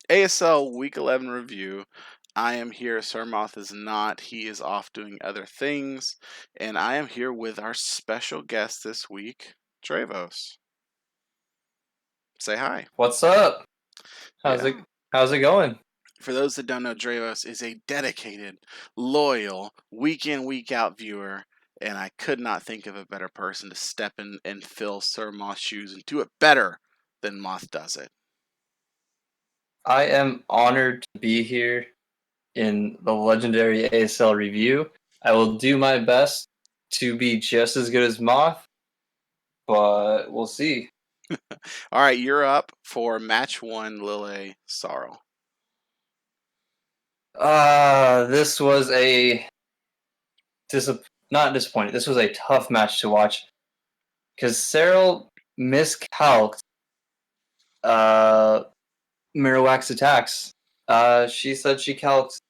ASL Week 11 review. I am here. SirMoth is not. He is off doing other things. And I am here with our special guest this week, Dravos. Say hi. What's up? How's it Yeah. how's it going? For those that don't know, Dravos is a dedicated, loyal, week in, week out viewer. And I could not think of a better person to step in and fill SirMoth's shoes and do it better than Moth does it. I am honored to be here in the legendary ASL review. I will do my best to be just as good as Moth, but we'll see. All right, you're up for match one, Lille Sorrel. This was not disappointing. This was a tough match to watch because Cyril miscalced uh Mirrorwax attacks. She said she calced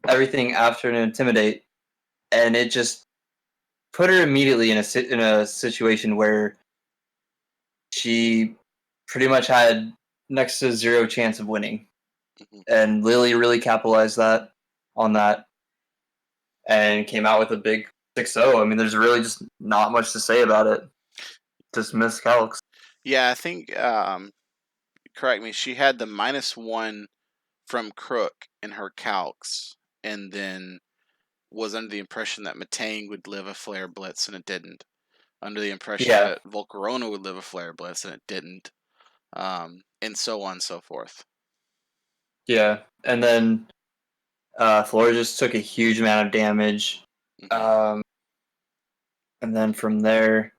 everything after an intimidate, and it just put her immediately in a situation where she pretty much had next to zero chance of winning. Mhm. And Lily really capitalized on that and came out with a big 6-0. I mean, there's really just not much to say about it. Just miscalcs. Yeah, I think, correct me, she had the -1 from Crook in her calcs, and then was under the impression that Matang would live a flare blitz, and it didn't. Under the impression Yeah, that Volcarona would live a flare blitz, and it didn't. And so on and so forth. yeah. And then Flora just took a huge amount of damage. Hmm. Um, and then from there,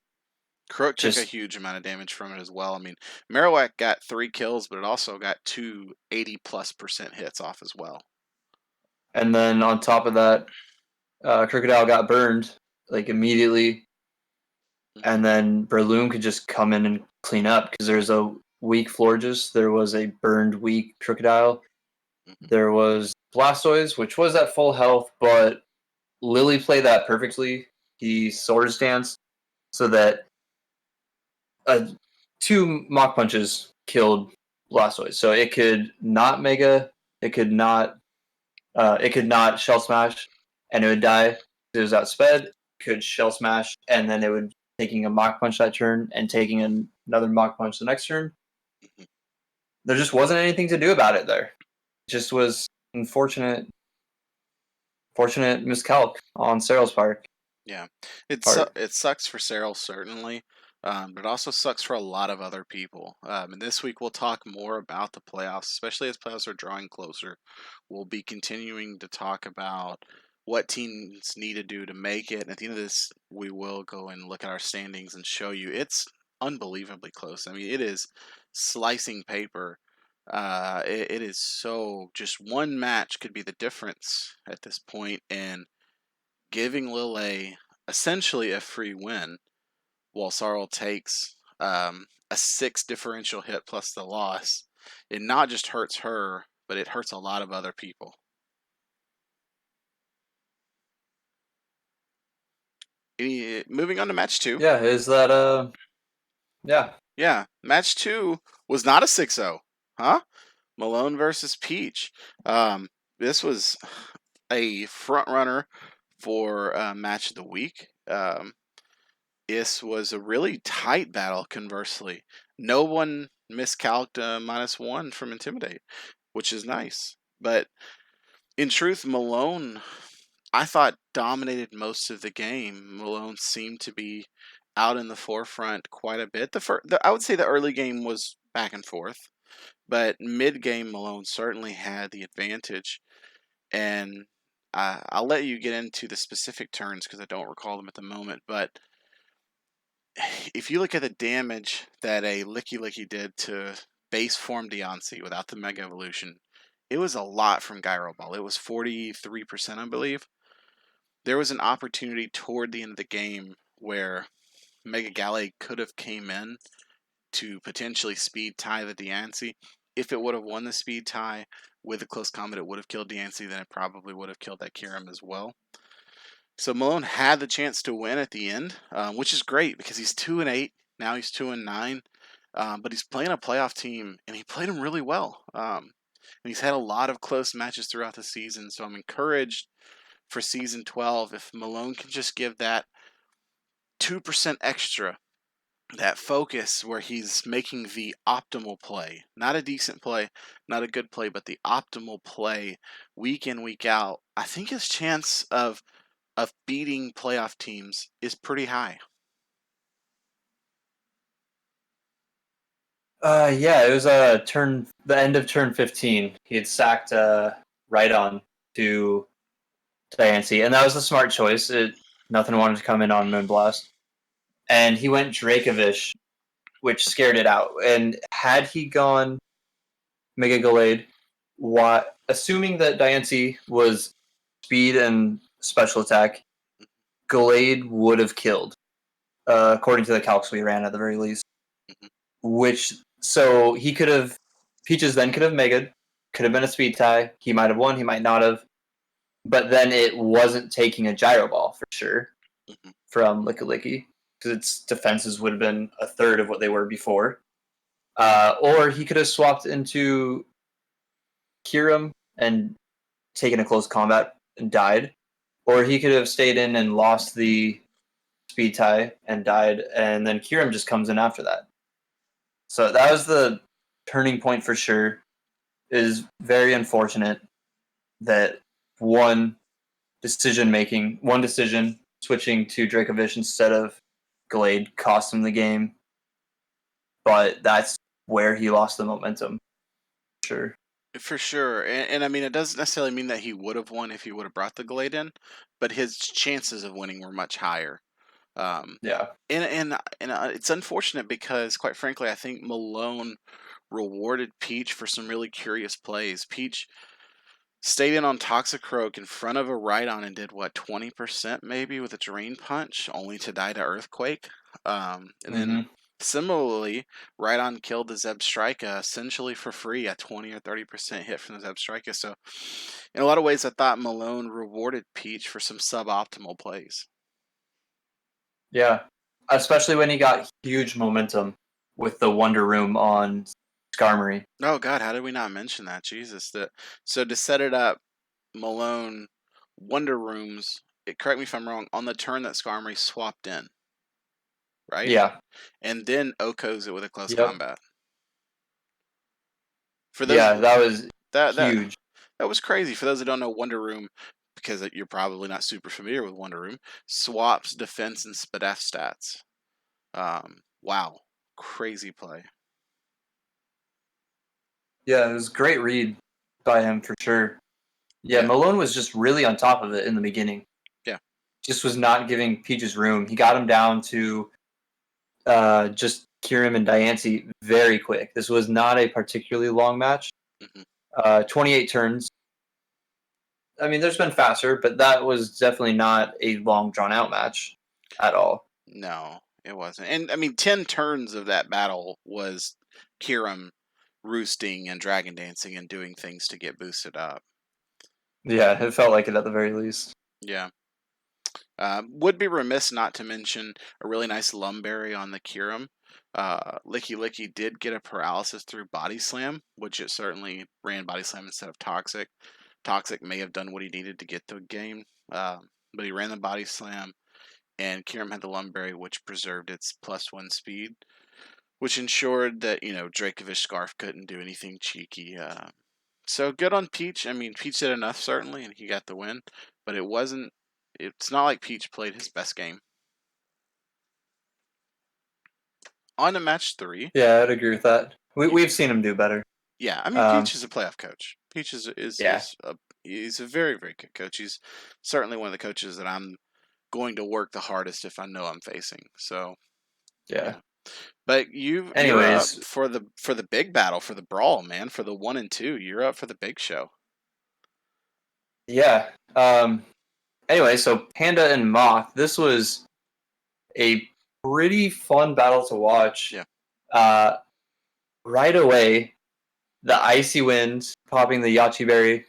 Crook took a just huge amount of damage from it as well. I mean, Marowak got 3 kills, but it also got 2 80+% hits off as well. and then on top of that, Crocodile got burned like immediately, and then Berloom could just come in and clean up because there's a weak Florges, there was a burned weak Crocodile, Mm-hmm. there was Blastoise, which was at full health, but Lily played that perfectly. He Swords Dance so that 2 Mach Punches killed Blastoise, so it could not Mega, it could not Shell Smash, and it would die. It was outsped, could Shell Smash, and then it would taking a Mach Punch that turn and taking another Mach Punch the next turn. Mm-hmm. There just wasn't anything to do about it there. It just was unfortunate miscalc on Cyril's part. Yeah, it Part. sucks for Cyril certainly, but it also sucks for a lot of other people. And this week we'll talk more about the playoffs, especially as playoffs are drawing closer. We'll be continuing to talk about what teams need to do to make it. And at the end of this, we will go and look at our standings and show you it's unbelievably close. I mean, it is slicing paper. It is so just one match could be the difference at this point, and giving Lille essentially a free win, while Sarl takes a 6 differential hit plus the loss. It not just hurts her, but it hurts a lot of other people. Moving on to match 2. Yeah, is that yeah. Yeah, match 2 was not a 6-0. Huh? Melone versus Peach. This was a front runner for match of the week. This was a really tight battle, conversely. No one miscalced -1 from Intimidate, which is nice. But in truth, Melone, I thought, dominated most of the game. Malone seemed to be out in the forefront quite a bit. I would say the early game was back and forth, but mid game, Malone certainly had the advantage. And I'll let you get into the specific turns because I don't recall them at the moment. But if you look at the damage that a Licky Licky did to base form Deontay without the Mega Evolution, it was a lot from Gyro Ball. It was 43%, I believe. There was an opportunity toward the end of the game where Mega Galley could have came in to potentially speed tie the Deontay. If it would have won the speed tie with a close combat, it would have killed Deontay. Then it probably would have killed that Kirim as well. So Malone had the chance to win at the end, which is great because he's 2-8 now. He's 2-9, but he's playing a playoff team, and he played him really well. And he's had a lot of close matches throughout the season, so I'm encouraged for season 12 if Melone can just give that 2% extra, that focus where he's making the optimal play, not a decent play, not a good play, but the optimal play week in, week out. I think his chance of beating playoff teams is pretty high. Yeah, it was the end of turn 15. He had sacked right on to Diancie, and that was a smart choice. Nothing wanted to come in on Moonblast. And he went Dracovish, which scared it out. And had he gone Mega Gallade, assuming that Diancie was speed and special attack, Gallade would have killed, according to the calcs we ran at the very least. So he could have, Peaches then could have Mega'd, could have been a speed tie. He might have won, he might not have. But then it wasn't taking a gyro ball for sure from Licky Licky, because its defenses would have been a third of what they were before. Or he could have swapped into Kirim and taken a close combat and died. Or he could have stayed in and lost the speed tie and died, and then Kirim just comes in after that. So that was the turning point for sure. It is very unfortunate that one decision switching to Dracovish instead of Gallade cost him the game. But that's where he lost the momentum. Sure. For sure. And I mean, it doesn't necessarily mean that he would have won if he would have brought the Glade in, but his chances of winning were much higher. Yeah. And it's unfortunate because, quite frankly, I think Melone rewarded Peach for some really curious plays. Peach stayed in on Toxicroak in front of a Rhydon and did, 20% maybe with a Drain Punch, only to die to Earthquake. And then similarly, Rhydon killed the Zebstrika essentially for free, a 20 or 30% hit from the Zebstrika. So, in a lot of ways, I thought Melone rewarded Peach for some suboptimal plays. Yeah. Especially when he got huge momentum with the Wonder Room on Skarmory. Oh, God, how did we not mention that? Jesus. So, to set it up, Melone, Wonder Rooms, correct me if I'm wrong, on the turn that Skarmory swapped in, right? Yeah. And then Oko's it with a close Yep. combat. For those, that was that huge. That was crazy. For those that don't know, Wonder Room, because you're probably not super familiar with Wonder Room, swaps defense and SPDF stats. Wow, crazy play. Yeah, it was a great read by him for sure. Yeah, Yeah. Melone was just really on top of it in the beginning. Yeah. Just was not giving Peaches room. He got him down to just Kirim and Diancie very quick. This was not a particularly long match. 28 turns. I mean, there's been faster, but that was definitely not a long, drawn-out match at all. No, it wasn't. And, I mean, 10 turns of that battle was Kirim roosting and dragon dancing and doing things to get boosted up. Yeah, it felt like it at the very least. Yeah. Would be remiss not to mention a really nice Lumberry on the Kirim. Licky Licky did get a paralysis through Body Slam, which it certainly ran Body Slam instead of Toxic. Toxic may have done what he needed to get the game, but he ran the Body Slam, and Kirim had the Lumberry, which preserved its +1 speed, which ensured that, Dracovish Scarf couldn't do anything cheeky. So good on Peach. I mean, Peach did enough, certainly, and he got the win, but it's not like Peach played his best game. On to match 3. Yeah, I'd agree with that. We've seen him do better. Yeah, I mean, Peach is a playoff coach. Peach is he's a very, very good coach. He's certainly one of the coaches that I'm going to work the hardest if I know I'm facing. So, yeah. But you're up for the big battle, for the brawl, man, for the 1 and 2. You're up for the big show. Yeah. Anyway, so Panda and Moth. This was a pretty fun battle to watch. Yeah. Right away, the Icy Wind popping the Yachi Berry.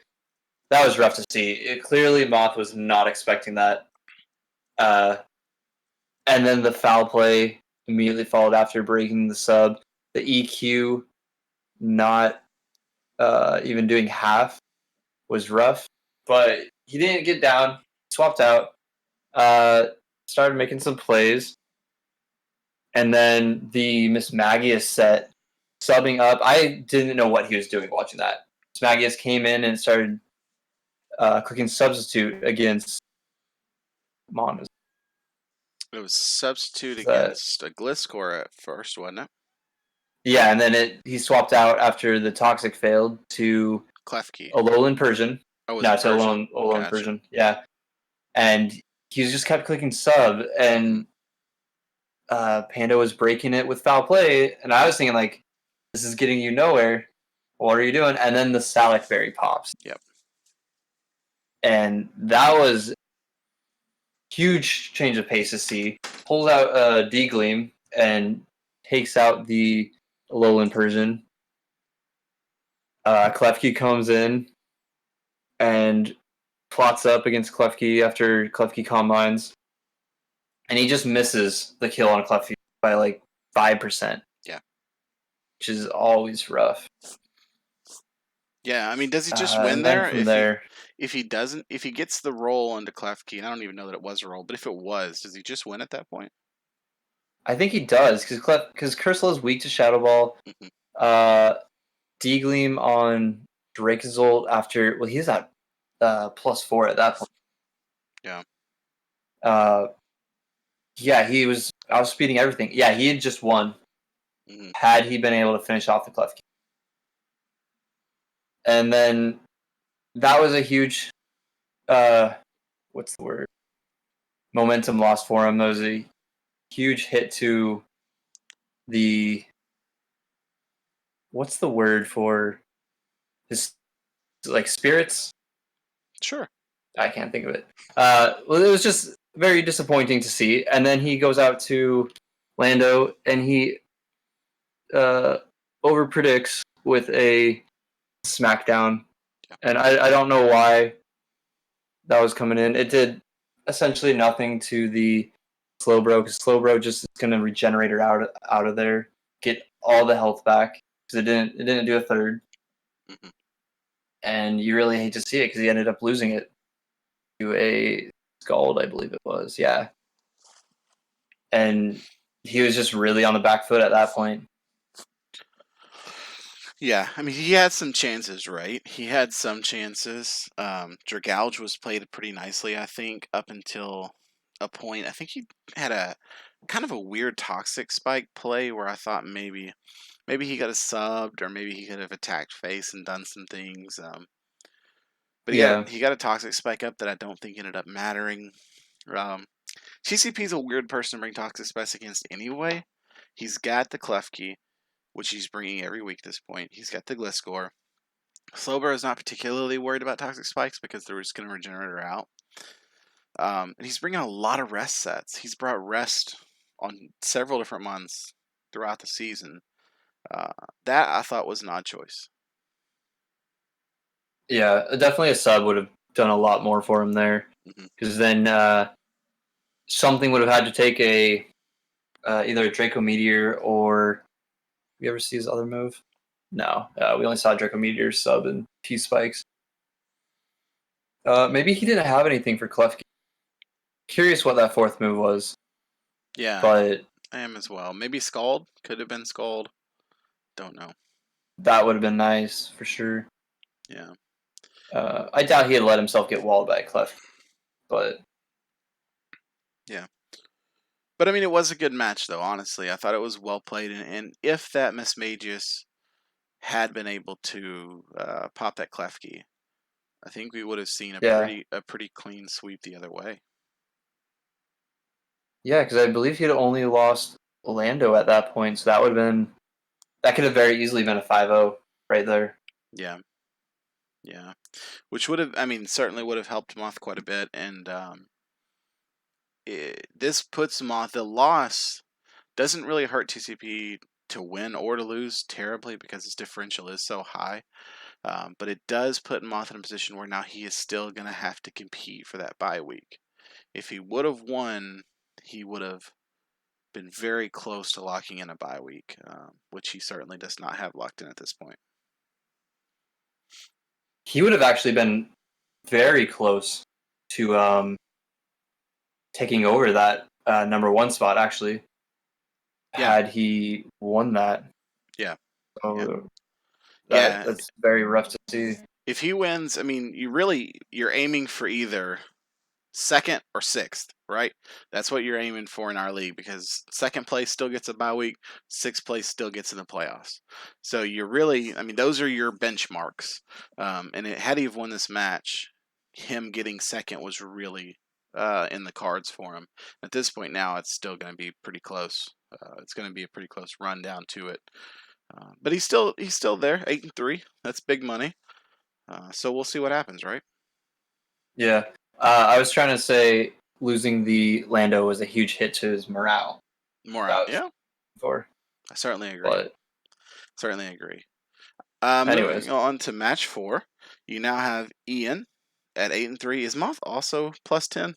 That was rough to see. Clearly, Moth was not expecting that. And then the foul play immediately followed after breaking the sub. The EQ, not even doing half was rough. But he didn't get down. Swapped out. Uh, Started making some plays, and then the Miss Magius set subbing up. I didn't know what he was doing watching that. Miss Magius came in and started clicking substitute against Mon. It was substitute That against a Gliscor at first, wasn't it? Yeah, and then he swapped out after the Toxic failed to Klefki. Alolan Persian. Oh, was No, it to Persian? Alolan Gotcha. Persian. Yeah, and he just kept clicking sub, and Panda was breaking it with foul play, and I was thinking like, this is getting you nowhere. What are you doing? And then the Salak Berry pops. Yep. And that was huge change of pace to see. Pulls out D-Gleam and takes out the Alolan Persian. Klefki comes in and plots up against Klefki after Klefki combines. And he just misses the kill on Klefki by like 5%. Yeah. Which is always rough. Yeah, I mean, does he just win And then there? from there, If he doesn't, if he gets the roll into Klefki, and I don't even know that it was a roll, but if it was, does he just win at that point? I think he does because Cursor is weak to Shadow Ball. Mm-hmm. D-Gleam on Dracozolt after he's at +4 at that point. Yeah. Yeah, he was outspeeding everything. Yeah, he had just won. Mm-hmm. Had he been able to finish off the Klefki. And then that was a huge what's the word? Momentum loss for him. That was a huge hit to the what's the word for his like spirits? Sure. I can't think of it. Well, it was just very disappointing to see. And then he goes out to Lando and he over predicts with a smackdown. Yeah. And I don't know why that was coming in. It did essentially nothing to the Slowbro because Slowbro just is going to regenerate her out of there, get all the health back because it didn't do a third. Mm-hmm. And you really hate to see it because he ended up losing it to a Scald, I believe it was. Yeah. And he was just really on the back foot at that point. Yeah, I mean, he had some chances, right? He had some chances. Dragalge was played pretty nicely, I think, up until a point. I think he had a kind of a weird toxic spike play where I thought maybe he got a subbed or maybe he could have attacked face and done some things. But Yeah. he got a toxic spike up that I don't think ended up mattering. TCP's a weird person to bring toxic spikes against anyway. He's got the Klefki, which he's bringing every week at this point. He's got the Gliscor. Slowbro is not particularly worried about toxic spikes because they're just going to regenerate her out. And he's bringing a lot of rest sets. He's brought rest on several different months throughout the season. That I thought was an odd choice. Yeah, definitely a sub would have done a lot more for him there. Because then something would have had to take a either a Draco Meteor or you ever see his other move? No, we only saw Draco Meteor sub and T spikes. Maybe he didn't have anything for Klefki. Curious what that fourth move was. Yeah, but I am as well. Maybe Scald could have been Scald. Don't know. That would have been nice for sure. Yeah. I doubt he had let himself get walled by a Klefki, but yeah. But I mean, it was a good match, though. Honestly, I thought it was well played, and if that Miss Magius had been able to pop that Klefki, I think we would have seen a pretty clean sweep the other way. Yeah, because I believe he'd only lost Orlando at that point, so that could have very easily been a 5-0 right there. Yeah. Yeah. Which would have, I mean, certainly would have helped Moth quite a bit, and this puts Moth, the loss doesn't really hurt TCP to win or to lose terribly because his differential is so high. But it does put Moth in a position where now he is still going to have to compete for that bye week. If he would have won, he would have been very close to locking in a bye week, which he certainly does not have locked in at this point. he would have actually been very close to taking over that number one spot, actually, Yeah, had he won that. yeah, yeah, So yeah. that's very rough to see. If he wins, I mean, you're aiming for either second or sixth, right? That's what you're aiming for in our league because second place still gets a bye week, sixth place still gets in the playoffs. So you're really, I mean, those are your benchmarks. Had he have won this match, him getting second was really in the cards for him. At this point now, it's still going to be pretty close. It's going to be a pretty close run down to it. But he's still there, 8-3. That's big money. So we'll see what happens, right? Yeah. I was trying to say losing the Lando was a huge hit to his morale. More That out. was Yeah, for. I certainly agree. But Certainly agree. Moving anyways, on to match 4, you now have Ian at 8-3. Is Moth also +10?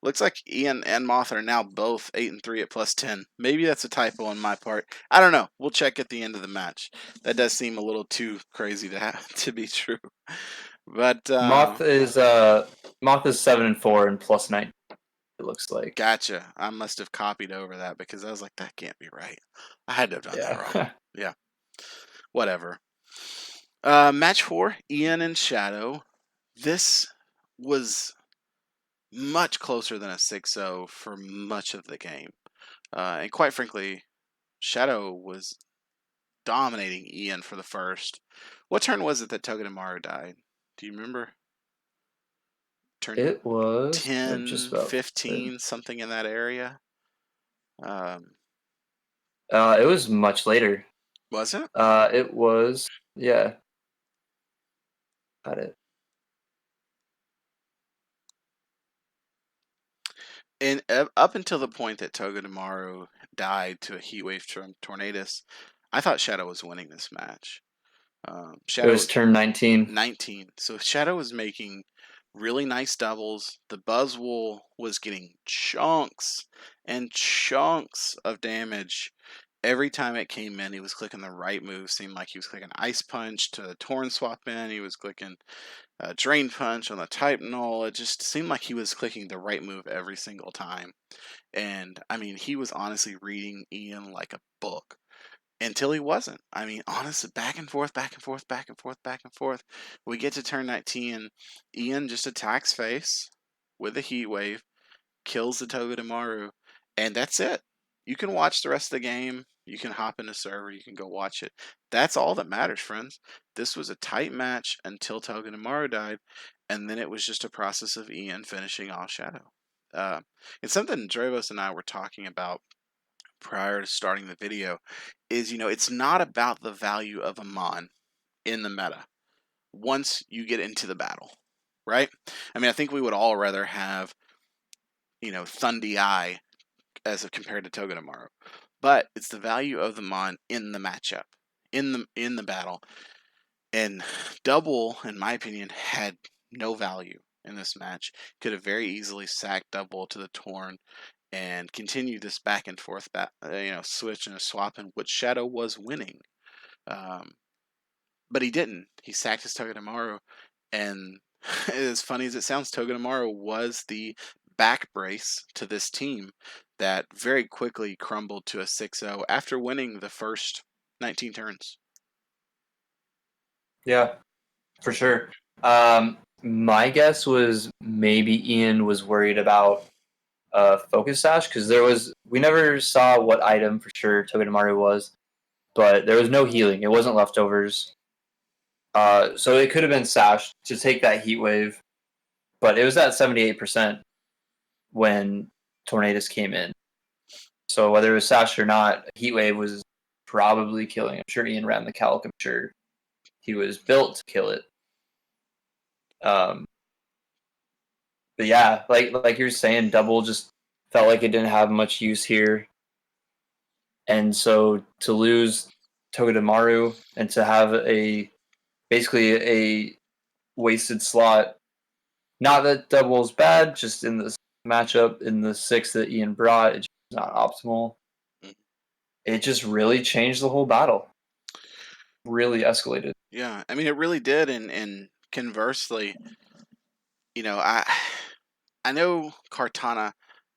Looks like Ian and Moth are now both 8-3 at +10. Maybe that's a typo on my part. I don't know. We'll check at the end of the match. That does seem a little too crazy to be true. But Moth is 7-4 and +9. It looks like. gotcha. I must have copied over that because I was like, that can't be right. I had to have done that wrong. Yeah. Yeah. Whatever. Match 4, Ian and Shadow. This was much closer than a 6-0 for much of the game. And quite frankly, Shadow was dominating Ian for the first. What turn was it that Togedemaru died? Do you remember? Turn It was just 10, about. 15, something in that area? Um, It was much later. was it? It was, yeah. Got it. And up until the point that Togedemaru died to a heatwave from Tornadus, I thought Shadow was winning this match. It Shadow was turn 19. 19. So Shadow was making really nice doubles. The Buzzwole was getting chunks and chunks of damage. Every time it came in, he was clicking the right move. Seemed like he was clicking Ice Punch to the Torn swap in. He was clicking Drain Punch on the Type Null. It just seemed like he was clicking the right move every single time. And, I mean, he was honestly reading Ian like a book until he wasn't. I mean, honestly, back and forth, back and forth, back and forth, back and forth. We get to turn 19. Ian just attacks face with a heat wave, kills the Togedemaru, and that's it. You can watch the rest of the game. You can hop in the server. You can go watch it. That's all that matters, friends. This was a tight match until Togedemaru died, and then it was just a process of Ian finishing off Shadow. It's something Dravos and I were talking about prior to starting the video is, it's not about the value of a mon in the meta once you get into the battle, right? I mean, I think we would all rather have, Thundi Eye as compared to Togedemaru, but it's the value of the mon in the matchup, in the battle. And Double, in my opinion, had no value in this match. Could have very easily sacked Double to the Torn and continue this back and forth, switch and a swap in which Shadow was winning. Um, but he didn't. He sacked his Togedemaru, and as funny as it sounds, Togedemaru was the back brace to this team that very quickly crumbled to a 6-0 after winning the first 19 turns. Yeah, for sure. My guess was maybe Ian was worried about Focus Sash because we never saw what item for sure Togedemaru was, but there was no healing. It wasn't leftovers. So it could have been Sash to take that heat wave, but it was at 78% when Tornadus came in. So whether it was Sash or not, heat wave was probably killing. I'm sure Ian ran the calc. I'm sure he was built to kill it. But yeah, like you're saying, Double just felt like it didn't have much use here, and so to lose Togedemaru and to have basically a wasted slot. Not that Double's bad, just in this matchup in the 6 that Ian brought, it's not optimal. It just really changed the whole battle. Really escalated. Yeah, I mean, it really did, and conversely, I know Cartana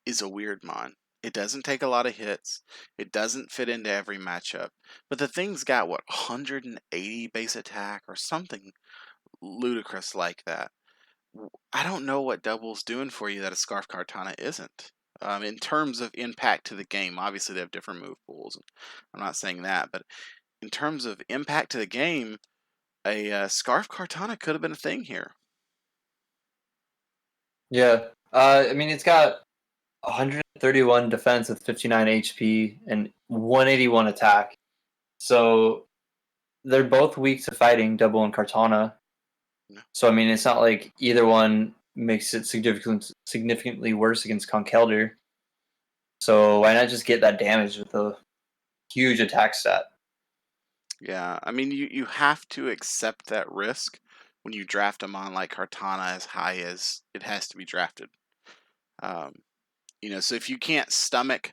is a weird mon. It doesn't take a lot of hits. It doesn't fit into every matchup. But the thing's got, 180 base attack or something ludicrous like that. I don't know what double's doing for you that a Scarf Cartana isn't. In terms of impact to the game, obviously they have different move pools. I'm not saying that, but in terms of impact to the game, a Scarf Cartana could have been a thing here. Yeah. I mean, it's got 131 defense with 59 HP and 181 attack. So they're both weak to fighting, Double and Cartana. Yeah. So I mean, it's not like either one makes it significantly worse against Conkeldurr. So why not just get that damage with a huge attack stat? Yeah, I mean, you have to accept that risk when you draft a mon like Cartana as high as it has to be drafted. Um, so if you can't stomach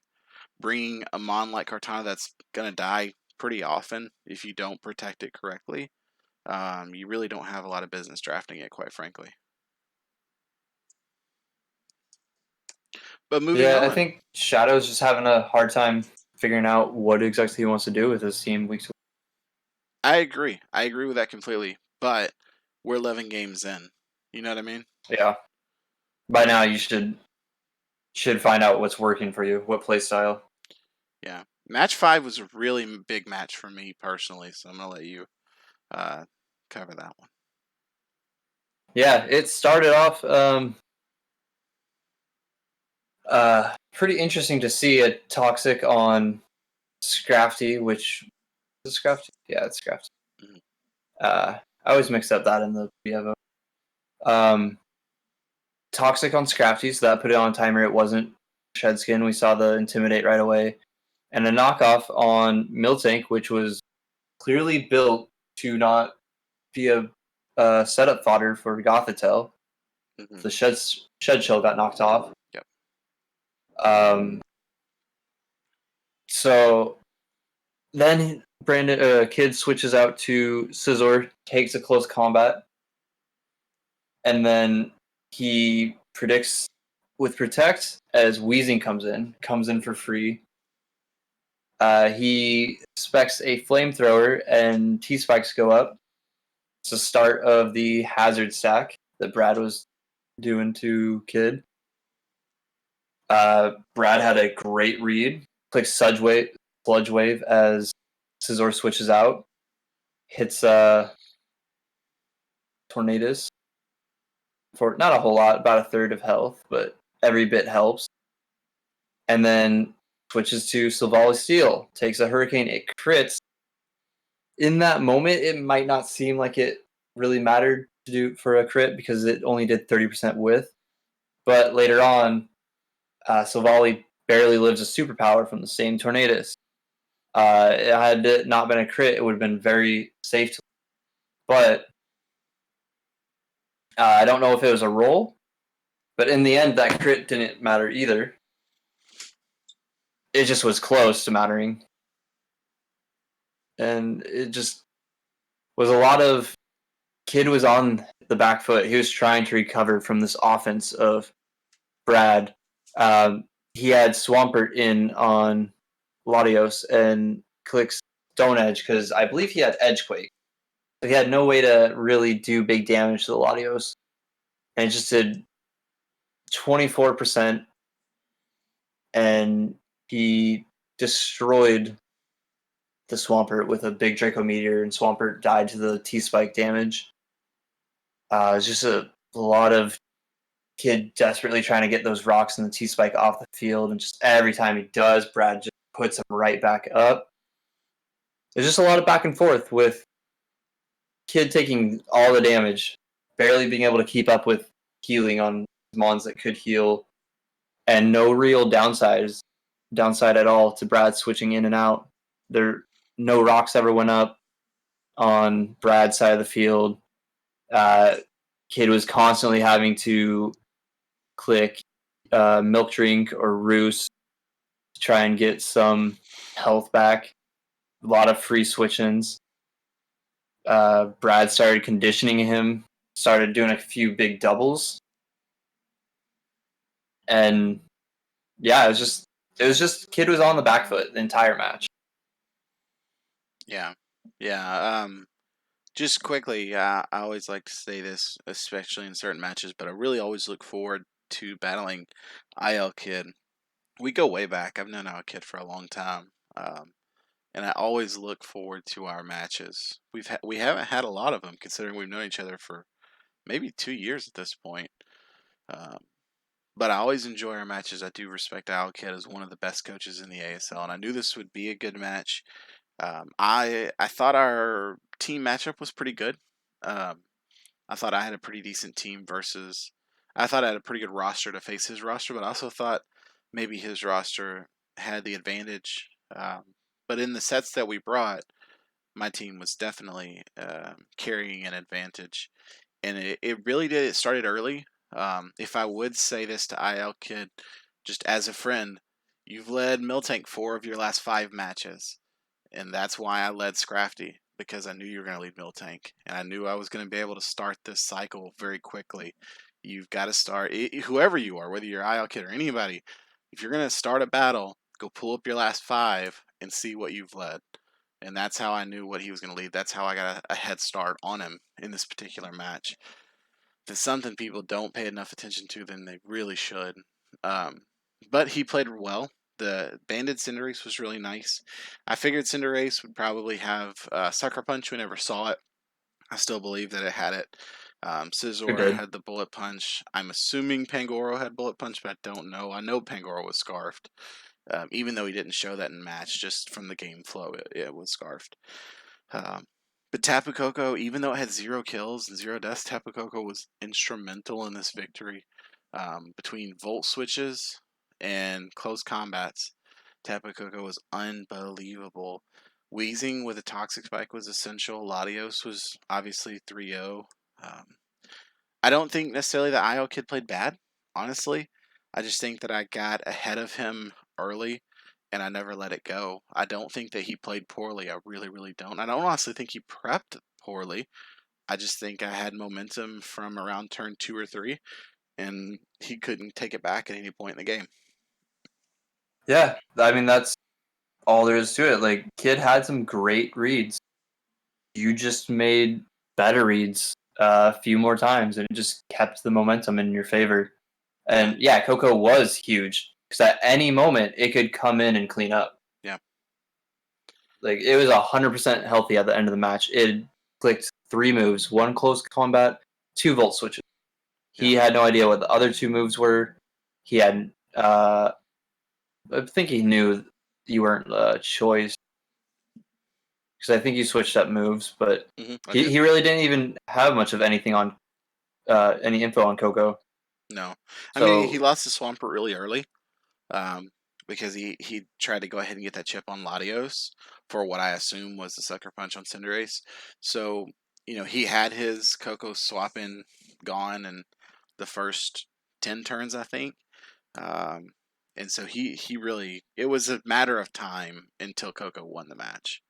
bringing a mon like Cartana that's going to die pretty often if you don't protect it correctly, you really don't have a lot of business drafting it, quite frankly. But moving Yeah, I on, think Shadow's just having a hard time figuring out what exactly he wants to do with his team week to week. I agree. I agree with that completely. But we're 11 games in. You know what I mean? Yeah. By now you should find out what's working for you, what play style. Yeah. Match 5 was a really big match for me personally, so I'm going to let you cover that one. Yeah, it started off pretty interesting to see a Toxic on Scrafty, which is Scrafty? Yeah, it's Scrafty. Mhm. I always mix up that in the BFO. Toxic on Scrafty, so that put it on timer. It wasn't Shedskin. We saw the Intimidate right away. And a knockoff on Miltank, which was clearly built to not be a setup fodder for Gothitelle. Mhm. The shed shell got knocked off. Yep. So then Brandon Kid switches out to Scizor, takes a close combat, and then he predicts with Protect as Wheezing comes in for free. He specs a flamethrower and T-spikes go up. It's the start of the hazard stack that Brad was doing to Kid. Brad had a great read. Clicks Sludge Wave as Scizor switches out. Hits Tornadus for not a whole lot, about a third of health, but every bit helps. And then switches to Silvally Steel. Takes a Hurricane, it crits. In that moment, it might not seem like it really mattered to do for a crit because it only did 30% width. But later on, Silvally barely lives a superpower from the same Tornadus. Had it not been a crit, it would have been very safe. But I don't know if it was a roll. But in the end, that crit didn't matter either. It just was close to mattering. And it just was a lot of Kid was on the back foot. He was trying to recover from this offense of Brad. He had Swampert in on Latios and clicks Stone Edge because I believe he had Edgequake. So he had no way to really do big damage to the Latios. And it just did 24%. And he destroyed the Swampert with a big Draco Meteor, and Swampert died to the T-Spike damage. It's just a lot of Kid desperately trying to get those rocks and the T-Spike off the field, and just every time he does, Brad just puts him right back up. There's just a lot of back and forth with Kid taking all the damage, barely being able to keep up with healing on mons that could heal, and no real downside at all to Brad switching in and out. No rocks ever went up on Brad's side of the field. Kid was constantly having to click Milk Drink or Roost to try and get some health back. A lot of free switch-ins. Brad started conditioning him started doing a few big doubles, and yeah, it was just Kid was on the back foot the entire match. Yeah. Yeah. Just quickly, I always like to say this, especially in certain matches, but I really always look forward to battling IL Kid. We go way back. I've known IL Kid for a long time, and I always look forward to our matches. We haven't had a lot of them, considering we've known each other for maybe 2 years at this point. Um, but I always enjoy our matches. I do respect IL Kid as one of the best coaches in the ASL, and I knew this would be a good match. I thought our team matchup was pretty good. Um, I thought I had a pretty decent team versus. I thought I had a pretty good roster to face his roster, but I also thought maybe his roster had the advantage. But in the sets that we brought, my team was definitely carrying an advantage, and it really did. It started early. If I would say this to IL Kid, just as a friend, you've led Miltank 4 of your last 5 matches. And that's why I led Scrafty, because I knew you were going to lead Miltank, and I knew I was going to be able to start this cycle very quickly. You've got to start, whoever you are, whether you're IL Kid or anybody, if you're going to start a battle, go pull up your last 5 and see what you've led. And that's how I knew what he was going to lead. That's how I got a head start on him in this particular match. If it's something people don't pay enough attention to, then they really should. Um, but he played well. The Banded Cinderace was really nice. I figured Cinderace would probably have Sucker Punch. We never saw it. I still believe that it had it. It Scizor did. had the Bullet Punch. I'm assuming Pangoro had Bullet Punch, but I don't know. I know Pangoro was Scarfed, even though he didn't show that in match. Just from the game flow, it was Scarfed. Um, but Tapu Koko, even though it had 0 kills and 0 deaths, Tapu Koko was instrumental in this victory. Between Volt switches and close combats, Tapu Koko was unbelievable. Wheezing with a Toxic Spike was essential. Latios was obviously 3-0. Um, I don't think necessarily the IO kid played bad, honestly. I just think that I got ahead of him early and I never let it go. I don't think that he played poorly. I really, really don't. I don't honestly think he prepped poorly. I just think I had momentum from around turn 2 or 3 and he couldn't take it back at any point in the game. Yeah, I mean that's all there is to it. Like Kid had some great reads. You just made better reads a few more times, and it just kept the momentum in your favor. Yeah. And yeah, Coco was huge because at any moment it could come in and clean up. Yeah. Like it was 100% healthy at the end of the match. It clicked 3 moves, 1 close combat, 2 volt switches. Yeah. He had no idea what the other 2 moves were. He had, I think he knew you weren't choice because I think you switched up moves, but I he, did. he really didn't even have much of anything on any info on Coco. No. I mean, he So lost the Swampert really early. Um, because he tried to go ahead and get that chip on Latios for what I assume was the Sucker Punch on Cinderace. So, he had his Coco swapping gone in the first 10 turns, I think. Um, and so he really, it was a matter of time until Coco won the match.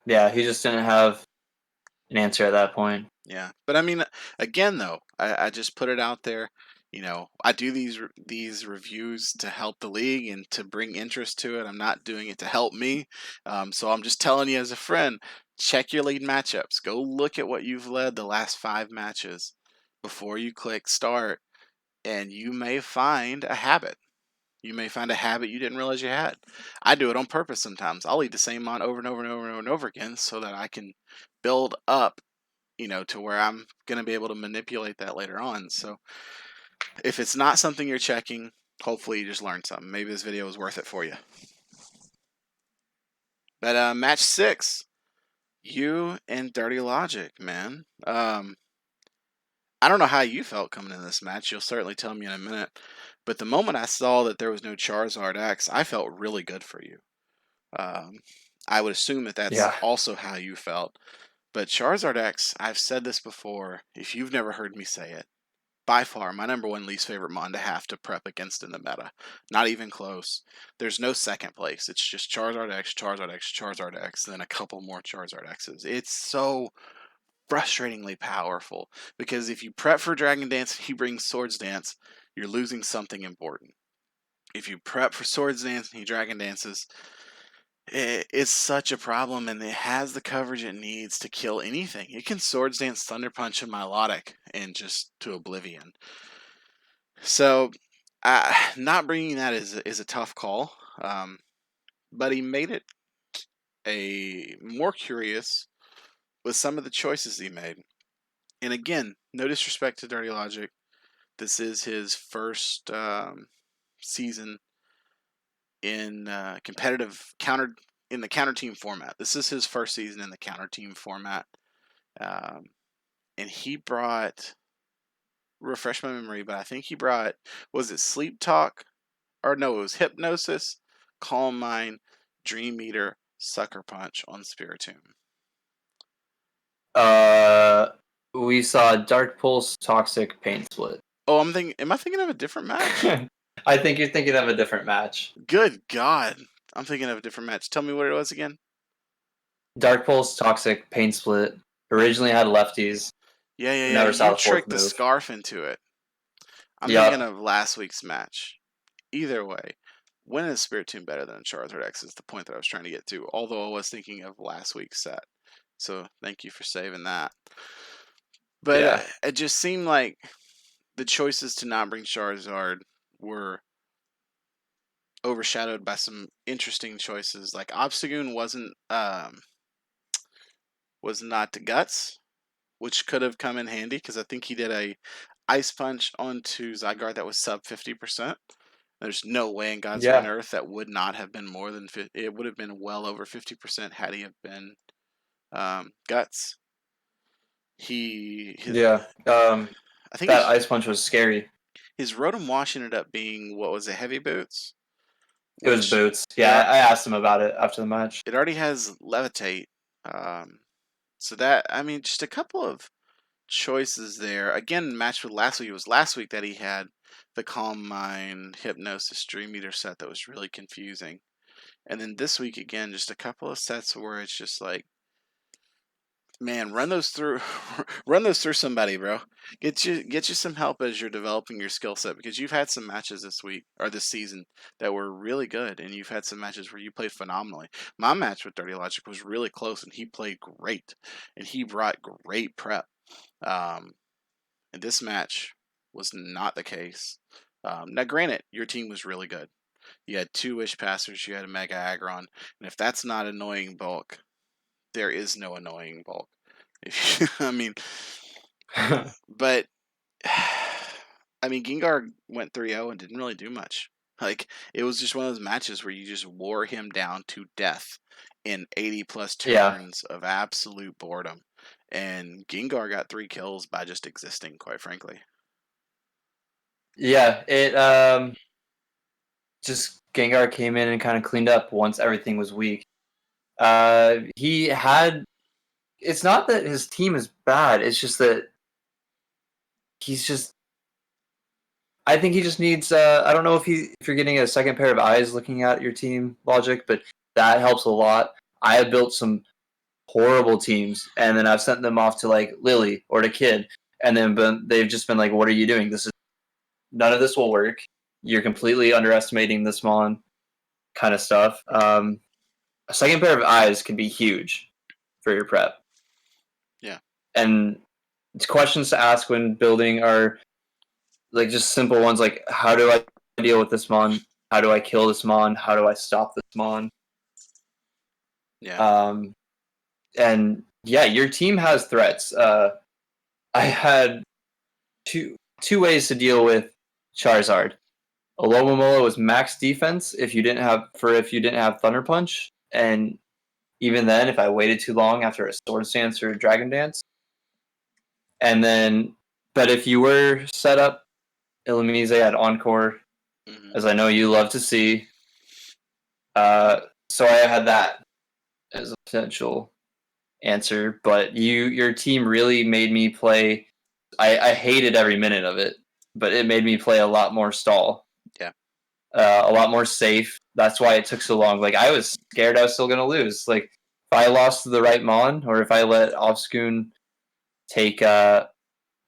yeah, he just didn't have an answer at that point. Yeah, but I mean, again, though, I just put it out there. I do these reviews to help the league and to bring interest to it. I'm not doing it to help me. So I'm just telling you as a friend, check your lead matchups. Go look at what you've led the last 5 matches before you click start, and you may find a habit. You may find a habit you didn't realize you had. I do it on purpose sometimes. I'll lead the same mod over and over and over and over and over again so that I can build up to where I'm going to be able to manipulate that later on. So if it's not something you're checking, hopefully you just learned something. Maybe this video was worth it for you. But match 6, you and Dirty Logic, man. I don't know how you felt coming in this match. You'll certainly tell me in a minute. But the moment I saw that there was no Charizard X, I felt really good for you. I would assume that that's Yeah, also how you felt. But Charizard X, I've said this before. If you've never heard me say it, by far my number 1 least favorite mon to have to prep against in the meta. Not even close. There's no second place. It's just Charizard X, Charizard X, Charizard X, then a couple more Charizard X's. It's so frustratingly powerful, because if you prep for Dragon Dance and he brings Swords Dance, you're losing something important. If you prep for Swords Dance and he Dragon Dances, it's such a problem, and it has the coverage it needs to kill anything. It can Swords Dance, Thunder Punch, and Milotic, and just to oblivion. So, not bringing that is a tough call, but he made it a more curious with some of the choices he made. And again, no disrespect to Dirty Logic, this is his first season in competitive counter team format. This is his first season in the counter team format, and he brought, refresh my memory, but I think he brought, was it Sleep Talk, or no, it was Hypnosis, Calm Mind, Dream Eater, Sucker Punch on Spiritomb. We saw Dark Pulse, Toxic, Pain Split. Oh, am I thinking of a different match? I think you're thinking of a different match. Good God, I'm thinking of a different match. Tell me what it was again. Dark Pulse, Toxic, Pain Split. Originally had lefties. Yeah. Never saw You the fourth tricked the move. scarf into it. I'm Yep. thinking of last week's match. Either way, when is Spiritomb better than Charizard X is the point that I was trying to get to, although I was thinking of last week's set. So thank you for saving that. But Yeah. it just seemed like the choices to not bring Charizard were overshadowed by some interesting choices. Like Obstagoon was not to Guts, which could have come in handy because I think he did a Ice Punch onto Zygarde that was sub 50%. There's no way in God's green earth that would not have been more than it would have been well over 50% had he have been Guts. I think that Ice Punch was scary. His Rotom Wash ended up being, what was it, Heavy Boots? It was Boots. Yeah, I asked him about it after the match. It already has Levitate. So that, I mean, just a couple of choices there. Again, matched with last week. It was last week that he had the Calm Mind, Hypnosis, Dream Eater set that was really confusing. And then this week, again, just a couple of sets where it's just like, man, run those through somebody, bro. Get you some help as you're developing your skill set, because you've had some matches this week or this season that were really good, and you've had some matches where you played phenomenally. My match with Dirty Logic was really close, and he played great, and he brought great prep. And this match was not the case. Now, granted, your team was really good. You had 2 Wish Passers, you had a Mega Aggron, and if that's not annoying bulk, there is no annoying bulk. I mean, but I mean, Gengar went 3-0 and didn't really do much. Like, it was just one of those matches where you just wore him down to death in 80 plus turns of absolute boredom. And Gengar got 3 kills by just existing, quite frankly. Yeah, it just Gengar came in and kind of cleaned up once everything was weak. He had. It's not that his team is bad. It's just that he's just. I think he just needs. I don't know if you're getting a second pair of eyes looking at your team logic, but that helps a lot. I have built some horrible teams, and then I've sent them off to like Lily or to Kid, and then they've just been like, "What are you doing? None of this will work. You're completely underestimating this mon," kind of stuff. A second pair of eyes can be huge for your prep. Yeah. And questions to ask when building are like just simple ones like, how do I deal with this mon? How do I kill this mon? How do I stop this mon? Yeah. And yeah, your team has threats. I had two ways to deal with Charizard. Alomomola was max defense if you didn't have Thunder Punch, and even then, if I waited too long after a Sword Dance or a Dragon Dance, and then, but if you were set up, Illumise had Encore, as I know you love to see. So I had that as a potential answer, but your team really made me play. I hated every minute of it, but it made me play a lot more stall. Yeah. A lot more safe. That's why it took so long. Like, I was scared I was still going to lose. Like, if I lost to the right mon, or if I let Obstagoon take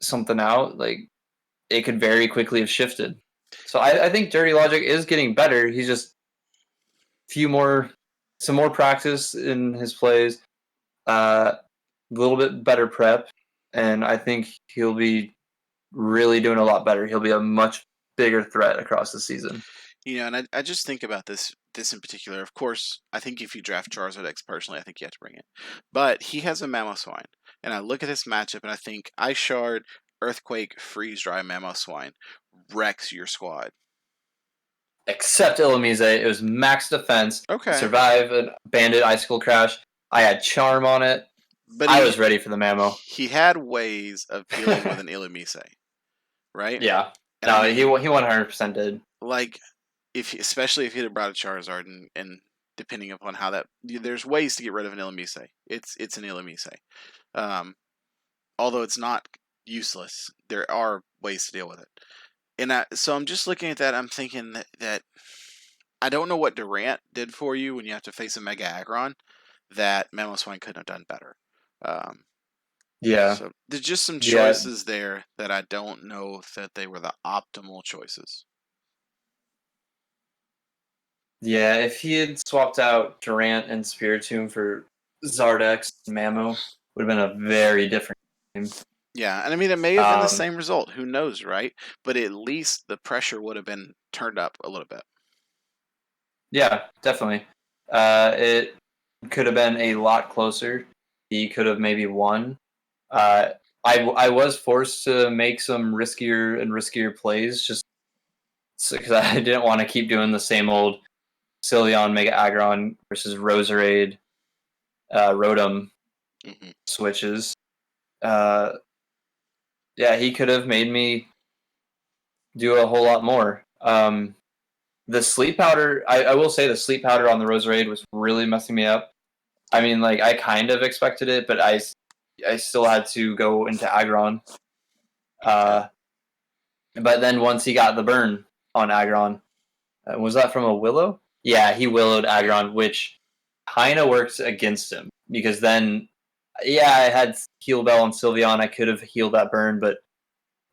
something out, like it could very quickly have shifted. So I think Dirty Logic is getting better. He's just some more practice in his plays, a little bit better prep, and I think he'll be really doing a lot better. He'll be a much bigger threat across the season. And I just think about this in particular. Of course, I think if you draft Charizard X personally, I think you have to bring it. But he has a Mamoswine, and I look at this matchup and I think Ice Shard, Earthquake, Freeze Dry, Mamoswine wrecks your squad. Except Illumise, it was max defense, Okay, survive a bandit icicle crash. I had charm on it. but I was ready for the Mamo. he had ways of dealing with an Illumise, right? Yeah. And I No, mean, he 100% did. like especially if he'd have brought a Charizard and depending upon how that there's ways to get rid of an Illumise. It's an Illumise. Although it's not useless, there are ways to deal with it. And so I'm just looking at that. I'm thinking that I don't know what Durant did for you when you have to face a Mega Aggron that Mamoswine couldn't have done better. Um, Yeah. so there's just some Yeah. choices there that I don't know that they were the optimal choices. Yeah, if he had swapped out Durant and Spiritomb for Zardex and Mamo, would have been a very different game. Yeah, and I mean, it may have been the same result. Who knows, right? But at least the pressure would have been turned up a little bit. Yeah, definitely. It could have been a lot closer. He could have maybe won. I was forced to make some riskier and riskier plays just because I didn't want to keep doing the same old Sylveon Mega Aggron versus Roserade Rotom switches. Yeah, he could have made me do a whole lot more. The sleep powder, I will say the sleep powder on the Roserade was really messing me up. I mean, like, I kind of expected it, but I still had to go into Aggron. But then once he got the burn on Aggron, was that from a Willow? Yeah, he Willowed Aggron, which kind of works against him. Because then, yeah, I had Heal Bell and Sylveon. I could have healed that burn, but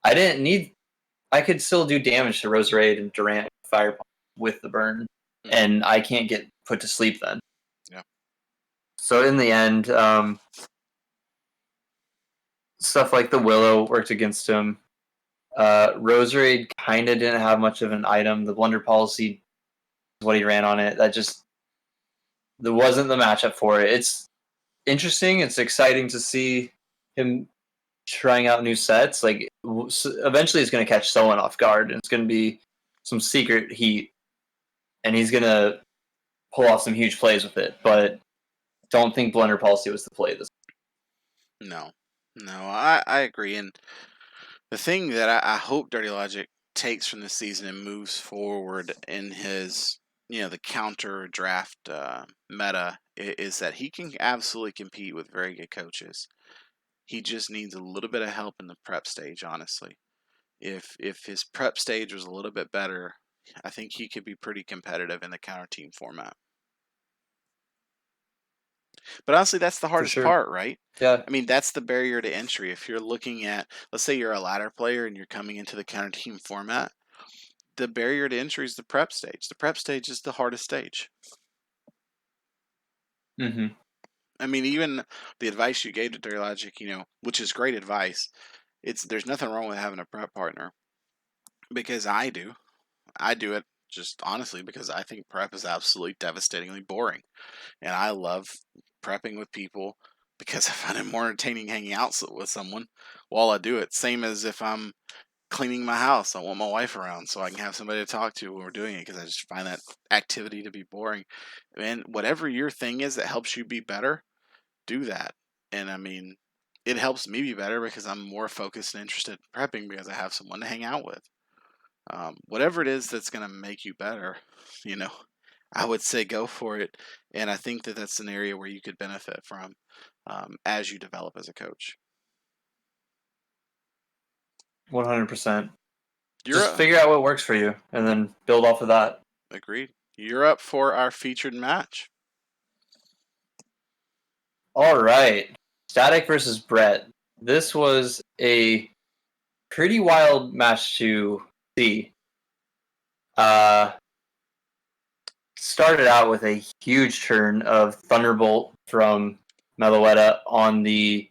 I didn't need... I could still do damage to Roserade and Durant Fire with the burn. And I can't get put to sleep then. Yeah. So in the end, stuff like the Willow worked against him. Roserade kind of didn't have much of an item. The Blunder Policy is what he ran on it. There wasn't the matchup for it. It's interesting. It's exciting to see him trying out new sets. Like, eventually he's going to catch someone off guard, and it's going to be some secret heat, and he's going to pull off some huge plays with it. But don't think Blunder Policy was the play this. No, I agree. And the thing that I hope Dirty Logic takes from this season and moves forward in his, the counter draft meta is that he can absolutely compete with very good coaches. He just needs a little bit of help in the prep stage, honestly. If his prep stage was a little bit better, I think he could be pretty competitive in the counter team format. But honestly, that's the hardest part, right? Yeah. I mean, that's the barrier to entry. If you're looking at, let's say you're a ladder player and you're coming into the counter team format, the barrier to entry is the prep stage. The prep stage is the hardest stage. Mm-hmm. I mean, even the advice you gave to Dirty Logic, which is great advice, there's nothing wrong with having a prep partner. Because I do it just honestly because I think prep is absolutely devastatingly boring. And I love prepping with people because I find it more entertaining hanging out with someone while I do it. Same as if I'm cleaning my house. I want my wife around so I can have somebody to talk to when we're doing it because I just find that activity to be boring. And whatever your thing is that helps you be better, do that. And I mean, it helps me be better because I'm more focused and interested in prepping because I have someone to hang out with. Whatever it is that's going to make you better, I would say go for it. And I think that that's an area where you could benefit from as you develop as a coach. 100%. Just figure out what works for you and then build off of that. Agreed. You're up for our featured match. All right. Static versus Brett. this was a pretty wild match to see. Started out with a huge turn of Thunderbolt from Meloetta on the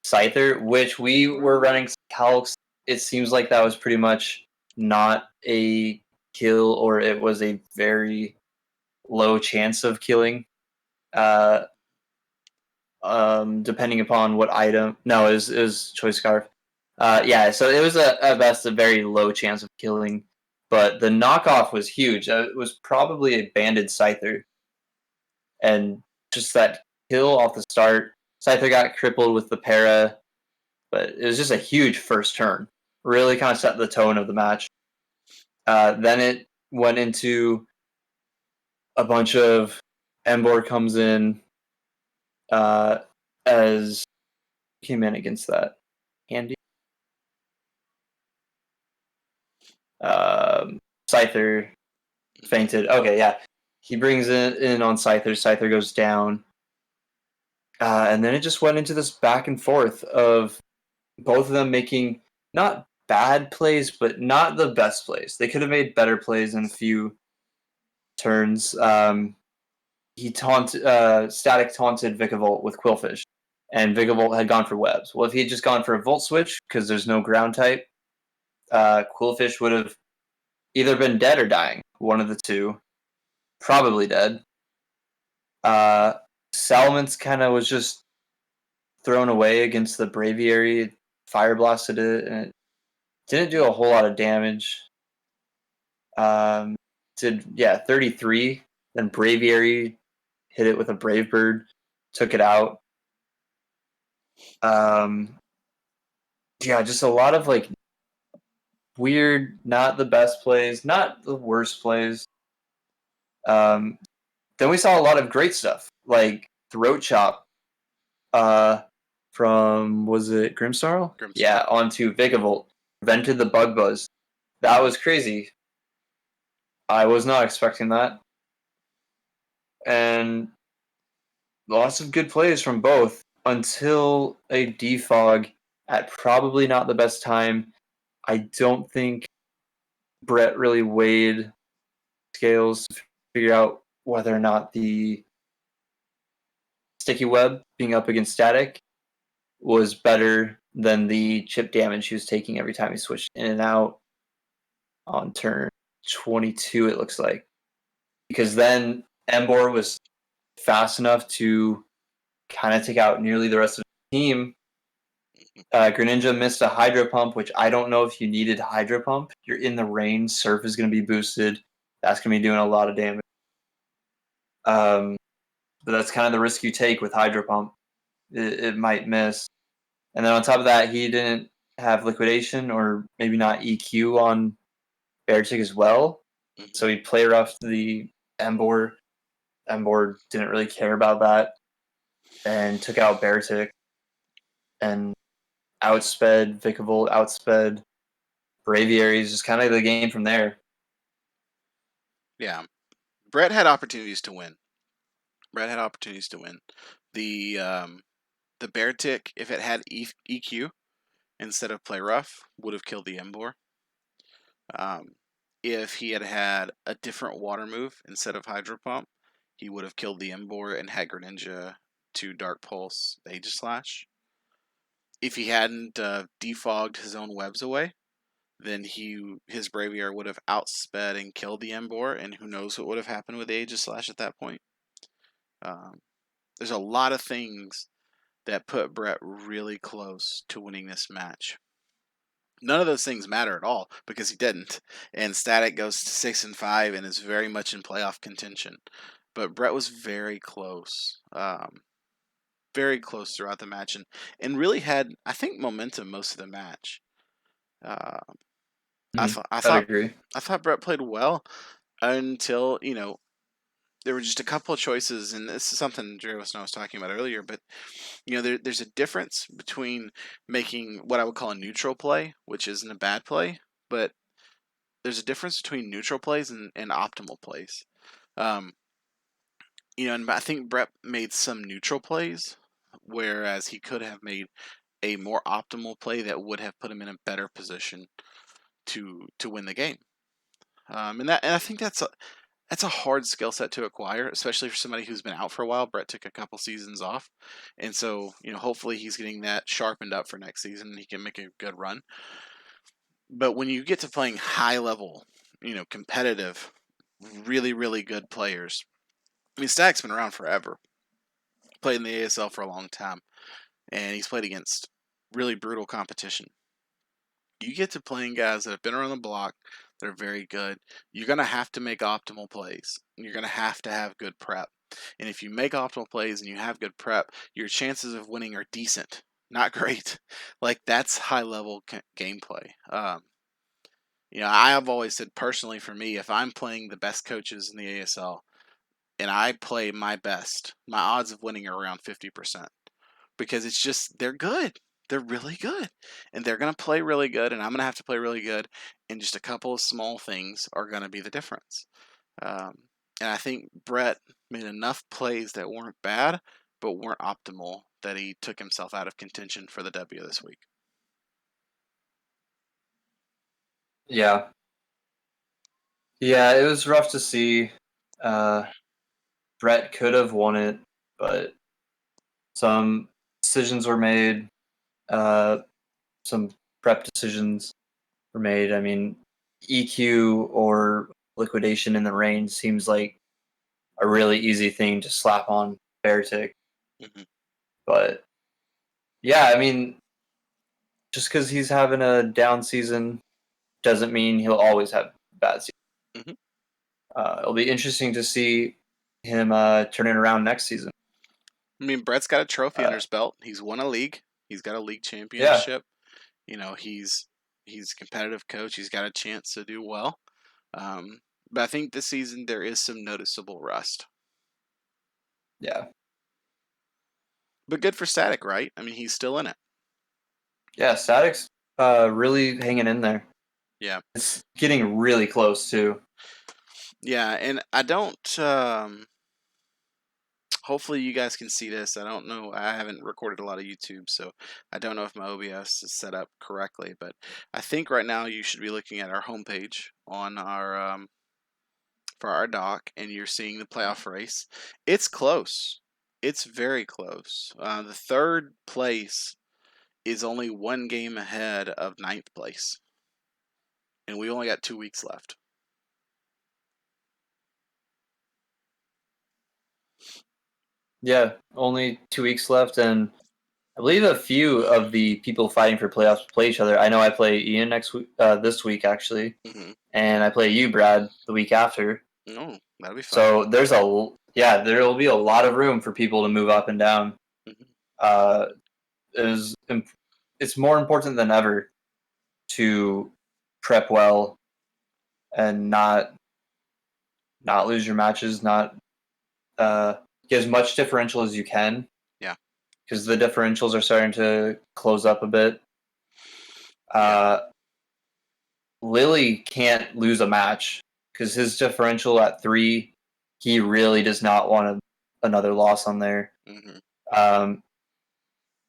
Scyther, which we were running calcs. It seems like that was pretty much not a kill, or it was a very low chance of killing. Uh, Depending upon what item. No, it was Choice Scarf. Yeah, so it was at best a very low chance of killing, but the knockoff was huge. It was probably a banded Scyther, and just that kill off the start. Scyther got crippled with the para, but it was just a huge first turn. Really kind of set the tone of the match. Then it went into a bunch of Embor comes in as came in against that handy. Scyther fainted. Okay, yeah. He brings it in on Scyther. Scyther goes down. And then it just went into this back and forth of both of them making not bad plays, but not the best plays. They could have made better plays in a few turns. Static taunted Vikavolt with Quillfish, and Vikavolt had gone for webs. Well, if he had just gone for a Volt Switch, because there's no ground type, Quillfish would have either been dead or dying. One of the two. Probably dead. Salamence kind of was just thrown away against the Braviary. Fire blasted it, and it didn't do a whole lot of damage. Did 33. Then Braviary hit it with a Brave Bird, took it out. Just a lot of like weird, not the best plays, not the worst plays. Then we saw a lot of great stuff, like Throat Chop from, was it Grimmsnarl? Yeah, onto Vikavolt. Prevented the Bug Buzz. That was crazy. I was not expecting that. And lots of good plays from both until a defog at probably not the best time. I don't think Brett really weighed scales to figure out whether or not the sticky web being up against static was better than the chip damage he was taking every time he switched in and out on turn 22, it looks like. Because then Embor was fast enough to kind of take out nearly the rest of the team. Greninja missed a Hydro Pump, which I don't know if you needed Hydro Pump. You're in the rain, Surf is going to be boosted. That's going to be doing a lot of damage. But that's kind of the risk you take with Hydro Pump. It might miss. And then on top of that, he didn't have Liquidation or maybe not EQ on Beartic as well. Mm-hmm. So he play roughed the Embor. Embor didn't really care about that and took out Beartic and outsped Vikavolt, outsped Braviary. Just kind of the game from there. Yeah. Brett had opportunities to win. The Beartic, if it had EQ instead of play rough, would have killed the Embor. If he had had a different water move instead of Hydro Pump, he would have killed the Embor and had Greninja to Dark Pulse Aegislash. If he hadn't defogged his own webs away, then his Braviary would have outsped and killed the Embor, and who knows what would have happened with Aegislash at that point. There's a lot of things that put Brett really close to winning this match. None of those things matter at all because he didn't, and Static goes to 6-5 and is very much in playoff contention. But Brett was very close throughout the match, and really had, I think, momentum most of the match. I thought Brett played well until there were just a couple of choices, and this is something Jerry was talking about earlier, but there's a difference between making what I would call a neutral play, which isn't a bad play, but there's a difference between neutral plays and optimal plays. And I think Brett made some neutral plays, whereas he could have made a more optimal play that would have put him in a better position to win the game. And I think that's a hard skill set to acquire, especially for somebody who's been out for a while. Brett took a couple seasons off, and so hopefully he's getting that sharpened up for next season. And he can make a good run. But when you get to playing high level, competitive, really really good players, I mean Stack's been around forever, played in the ASL for a long time, and he's played against really brutal competition. You get to playing guys that have been around the block, that are very good. You're going to have to make optimal plays. You're going to have good prep. And if you make optimal plays and you have good prep, your chances of winning are decent, not great. Like, that's high level gameplay. I have always said personally for me, if I'm playing the best coaches in the ASL and I play my best, my odds of winning are around 50%, because it's just they're good. They're really good. And they're going to play really good, and I'm going to have to play really good, and just a couple of small things are going to be the difference. Um, and I think Brett made enough plays that weren't bad, but weren't optimal, that he took himself out of contention for the W this week. Yeah. Yeah, it was rough to see. Brett could have won it, but some decisions were made. Some prep decisions were made. I mean, EQ or liquidation in the range seems like a really easy thing to slap on Beartick. Mm-hmm. But yeah, I mean, just because he's having a down season doesn't mean he'll always have bad season. Mm-hmm. It'll be interesting to see him turn it around next season. I mean, Brett's got a trophy under Uh, his belt. He's won a league. He's got a league yeah, championship. He's a competitive coach. He's got a chance to do well. But I think this season there is some noticeable rust. yeah, But good for Static, right? I mean, he's still in it. yeah. Static's really hanging in there. Yeah. It's getting really close too. Yeah, and I don't. Hopefully, you guys can see this. I don't know. I haven't recorded a lot of YouTube, so I don't know if my OBS is set up correctly. But I think right now you should be looking at our homepage on our for our doc, and you're seeing the playoff race. It's close. It's very close. The third place is only one game ahead of ninth place, and we only got 2 weeks left. Yeah, only 2 weeks left, and I believe a few of the people fighting for playoffs play each other. I know I play Ian next week, this week actually, Mm-hmm. and I play you, Brad, the week after. No, that'll be fun. So there will be a lot of room for people to move up and down. Mm-hmm. Uh, it's more important than ever to prep well and not lose your matches, not get as much differential as you can. Yeah. Because the differentials are starting to close up a bit. Yeah. Lily can't lose a match because his differential at 3, he really does not want another loss on there. Mm-hmm.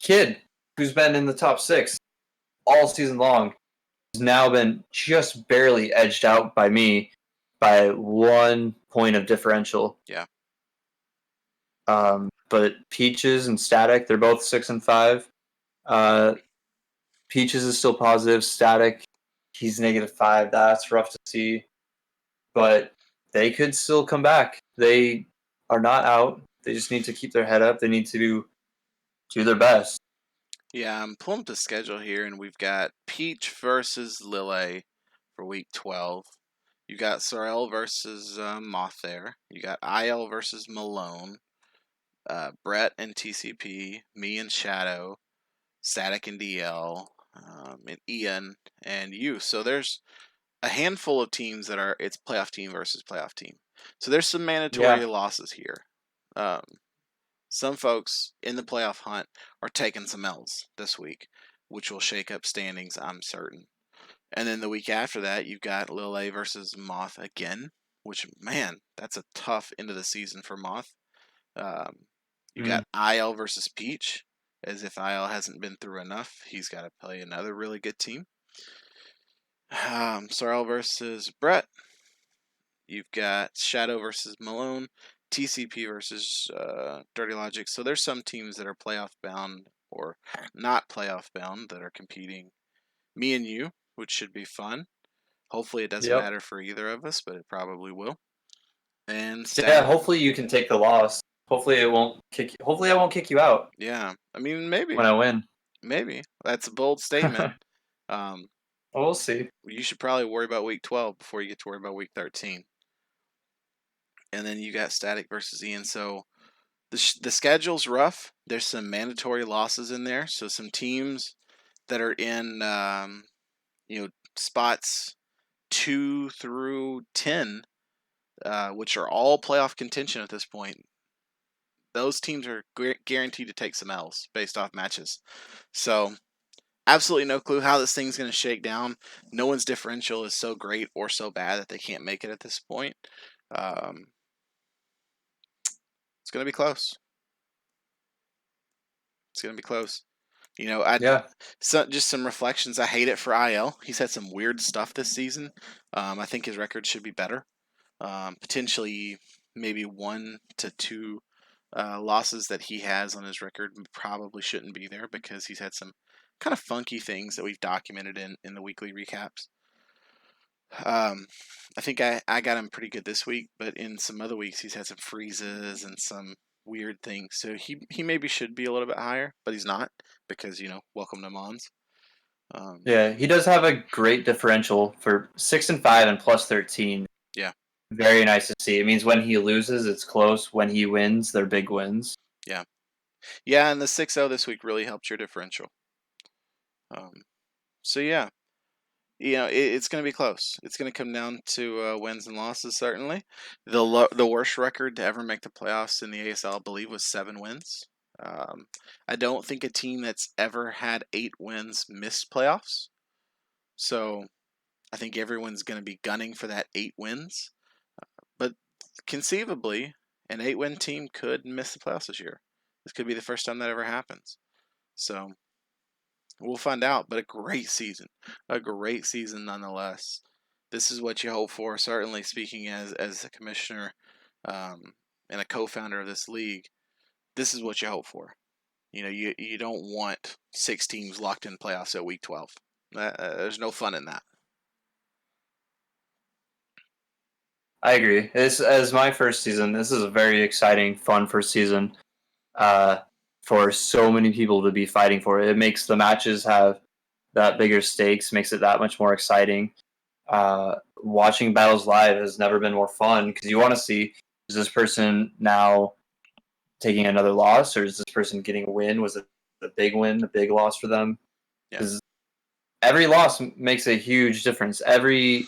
Kid, who's been in the top 6 all season long, has now been just barely edged out by me by 1 point of differential. Yeah. But Peaches and Static, they're both 6 and 5. Peaches is still positive. Static, he's -5. That's rough to see. But they could still come back. They are not out. They just need to keep their head up. They need to do their best. Yeah, I'm pulling up the schedule here, and we've got Peach versus Lille for week 12. You got Sorel versus Moth there. You got IL versus Melone. Brett and TCP. Me and Shadow. Static and DL. And Ian and you. So there's a handful of teams that are it's playoff team versus playoff team. So there's some mandatory Yeah. losses here. Some folks in the playoff hunt are taking some L's this week, which will shake up standings, I'm certain. And then the week after that, you've got Lil A versus Moth again, which, man, that's a tough end of the season for Moth. You got IL versus Peach. as if IL hasn't been through enough, he's got to play another really good team. Sorrel versus Brett. You've got Shadow versus Melone, TCP versus Dirty Logic. So there's some teams that are playoff bound or not playoff bound that are competing. Me and you, which should be fun. Hopefully it doesn't Yep. matter for either of us, but it probably will. And Yeah. Static. Hopefully you can take the loss. Hopefully it won't kick. Hopefully I won't kick you out Yeah, I mean maybe, when I win. maybe that's a bold statement. Um, We'll see. you should probably worry about week 12 before you get to worry about week 13. And then you got Static versus Ian. So the schedule's rough. There's some mandatory losses in there. So some teams that are in spots 2 through 10, which are all playoff contention at this point. Those teams are guaranteed to take some L's based off matches. So absolutely no clue how this thing's going to shake down. No one's differential is so great or so bad that they can't make it at this point. It's going to be close. It's going to be close. Yeah. Just some reflections. I hate it for IL. He's had some weird stuff this season. I think his record should be better. Potentially, maybe 1 to 2 losses that he has on his record probably shouldn't be there because he's had some kind of funky things that we've documented in the weekly recaps. I think I got him pretty good this week, but in some other weeks he's had some freezes and some weird things. So he maybe should be a little bit higher, but he's not because welcome to Mons. Yeah. He does have a great differential for 6-5 and plus 13. Yeah. Very nice to see. It means when he loses, it's close. When he wins, they're big wins. Yeah. Yeah, and the 6-0 this week really helped your differential. So yeah, it's going to be close. It's going to come down to wins and losses, certainly. The worst record to ever make the playoffs in the ASL, I believe, was 7 wins. I don't think a team that's ever had 8 wins missed playoffs. So I think everyone's going to be gunning for that 8 wins. But conceivably, an 8-win team could miss the playoffs this year. This could be the first time that ever happens. So we'll find out, but a great season nonetheless. This is what you hope for, certainly speaking as a commissioner and a co-founder of this league. This is what you hope for. You don't want 6 teams locked in playoffs at week 12. There's no fun in that. I agree. This as my first season. This is a very exciting, fun first season. For so many people to be fighting for it. It makes the matches have that bigger stakes, makes it that much more exciting. Watching battles live has never been more fun because you want to see, is this person now taking another loss or is this person getting a win? Was it a big win, a big loss for them? Because every loss makes a huge difference. Every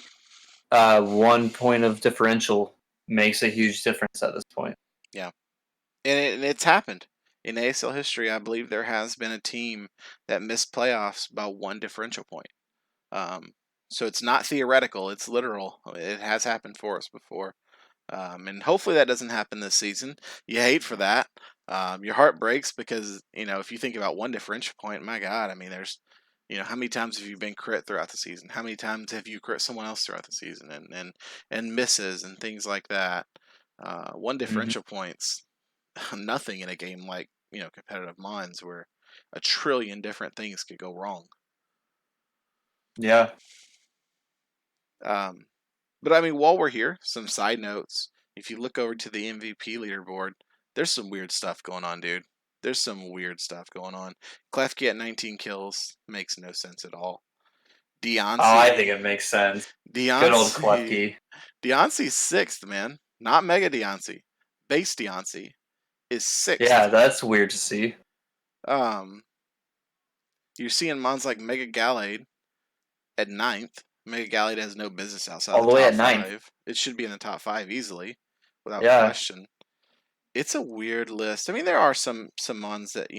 1 point of differential makes a huge difference at this point. Yeah. And it's happened. In ASL history, I believe there has been a team that missed playoffs by 1 differential point. So it's not theoretical, it's literal. It has happened for us before. And hopefully that doesn't happen this season. You hate for that. Your heart breaks because, if you think about 1 differential point, my God, I mean, there's, how many times have you been crit throughout the season? How many times have you crit someone else throughout the season and misses and things like that? 1 differential points, nothing in a game like, competitive Mons where a trillion different things could go wrong. Yeah. But I mean, while we're here, some side notes. If you look over to the MVP leaderboard, there's some weird stuff going on, dude. There's some weird stuff going on. Klefki at 19 kills makes no sense at all. Oh, I think it makes sense. Good old Deontay. Klepke. Deontay's 6th, man. Not Mega Deontay. Base Deontay is 6th. Yeah, that's weird to see. You're seeing mons like Mega Gallade at 9th. Mega Gallade has no business outside All the the way top at 9th. 5. It should be in the top 5 easily, without Yeah. question. It's a weird list. I mean, there are some mons that,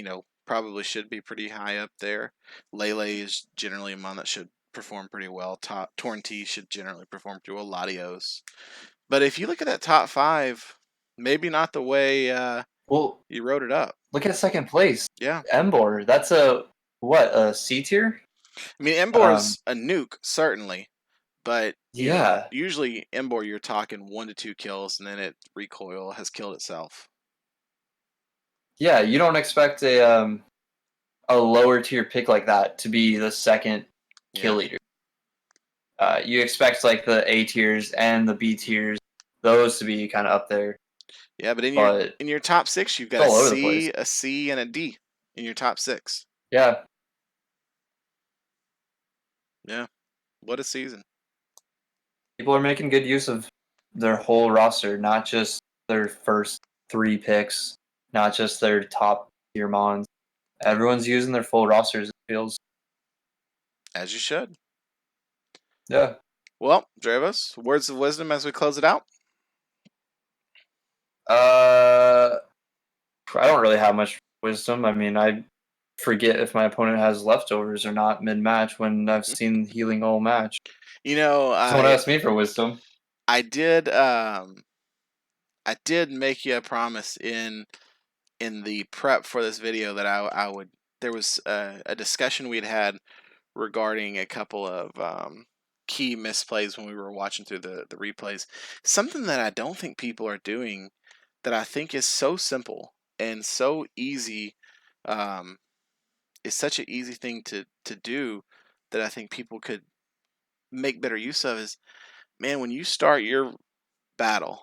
probably should be pretty high up there. Lele is generally a mon that should perform pretty well. Torn T should generally perform pretty well. Latios. But if you look at that top 5, maybe not the way Well, He wrote it up. look at second place. Yeah. Embor. That's a C tier? I mean, Um, Embor's a nuke, certainly. But, yeah. usually Embor, you're talking 1 to 2 kills, and then it recoil has killed itself. Yeah, you don't expect a lower tier pick like that to be the second kill Yeah. leader. You expect like the A tiers and the B tiers, those to be kind of up there, Yeah, but but in your top 6, you've it's got a all over the place. C, a C, and a D in your top 6. Yeah, Yeah. What a season. people are making good use of their whole roster, not just their first 3 picks, not just their top tier mons. Everyone's using their full rosters. It feels. As you should. Yeah. Well, Dravos, words of wisdom as we close it out. I don't really have much wisdom. I mean, I forget if my opponent has leftovers or not mid match when I've seen healing all match. You know, Someone asked me for wisdom. I did make you a promise in the prep for this video that I would. There was a discussion we'd had regarding a couple of key misplays when we were watching through the replays. Something that I don't think people are doing that I think is so simple and so easy. Is such an easy thing to do that I think people could make better use of is, man, when you start your battle,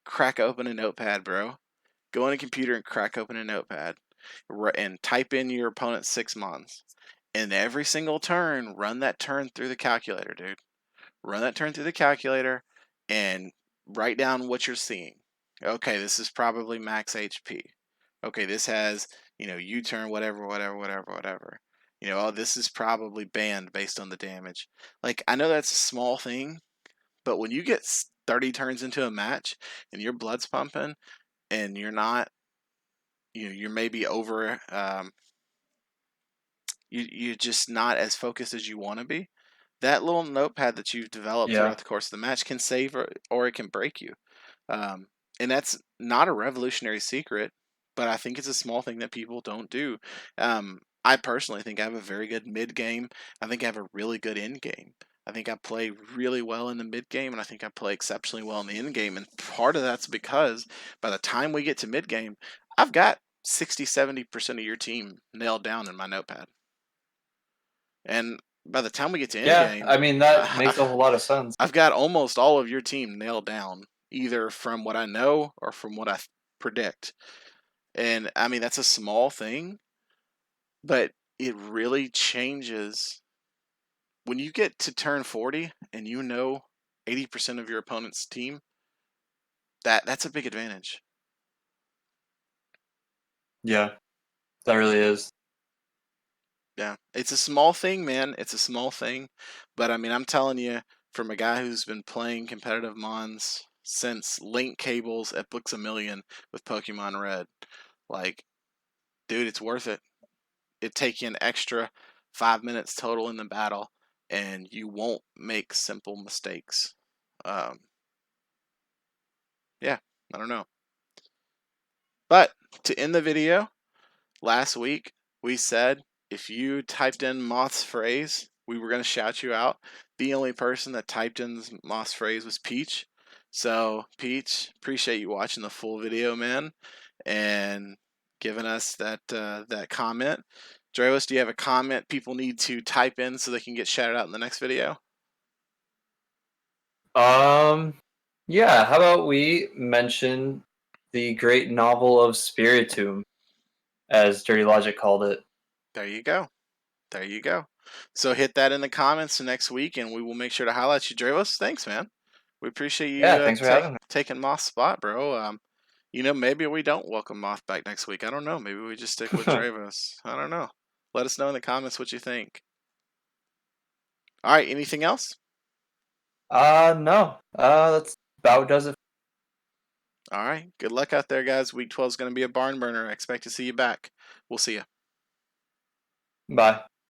crack open a notepad, bro. Go on a computer and crack open a notepad and type in your opponent's 6 mons. And every single turn, run that turn through the calculator, dude. Run that turn through the calculator and write down what you're seeing. Okay, this is probably max HP. Okay, this has, U-turn, whatever, whatever, whatever, whatever. Oh, this is probably banned based on the damage. Like, I know that's a small thing, but when you get 30 turns into a match and your blood's pumping and you're not, you're maybe over, you're just not as focused as you want to be. That little notepad that you've developed Yeah. throughout the course of the match can save or it can break you. Um, and that's not a revolutionary secret, but I think it's a small thing that people don't do. I personally think I have a very good mid game. I think I have a really good end game. I think I play really well in the mid game, and I think I play exceptionally well in the end game. And part of that's because by the time we get to mid game, I've got 60-70% of your team nailed down in my notepad. And by the time we get to end Yeah, game, I mean, that makes a whole lot of sense. I've got almost all of your team nailed down, either from what I know or from what I predict. And I mean, that's a small thing, but it really changes when you get to turn 40 and 80% of your opponent's team. That's a big advantage. Yeah, that really is. Yeah, it's a small thing, man. It's a small thing, but I mean, I'm telling you, from a guy who's been playing competitive Mons since Link Cables at Books a Million with Pokemon Red, like, dude, it's worth it. It'd take you an extra 5 minutes total in the battle, and you won't make simple mistakes. Um, yeah, I don't know. But to end the video, last week we said if you typed in Moth's phrase, we were going to shout you out. The only person that typed in Moth's phrase was Peach. So, Peach, appreciate you watching the full video, man, and giving us that comment. Dravos, do you have a comment people need to type in so they can get shouted out in the next video? Yeah, how about we mention the great novel of Spiritomb, as Dirty Logic called it. There you go. There you go. So hit that in the comments next week, and we will make sure to highlight you, Dravos. Thanks, man. We appreciate you Yeah, thanks for having me. taking Moth's spot, bro. Maybe we don't welcome Moth back next week. I don't know. Maybe we just stick with Dravos. I don't know. Let us know in the comments what you think. All right. Anything else? No. That's about does it. All right. Good luck out there, guys. Week 12 is going to be a barn burner. I expect to see you back. We'll see you. Bye.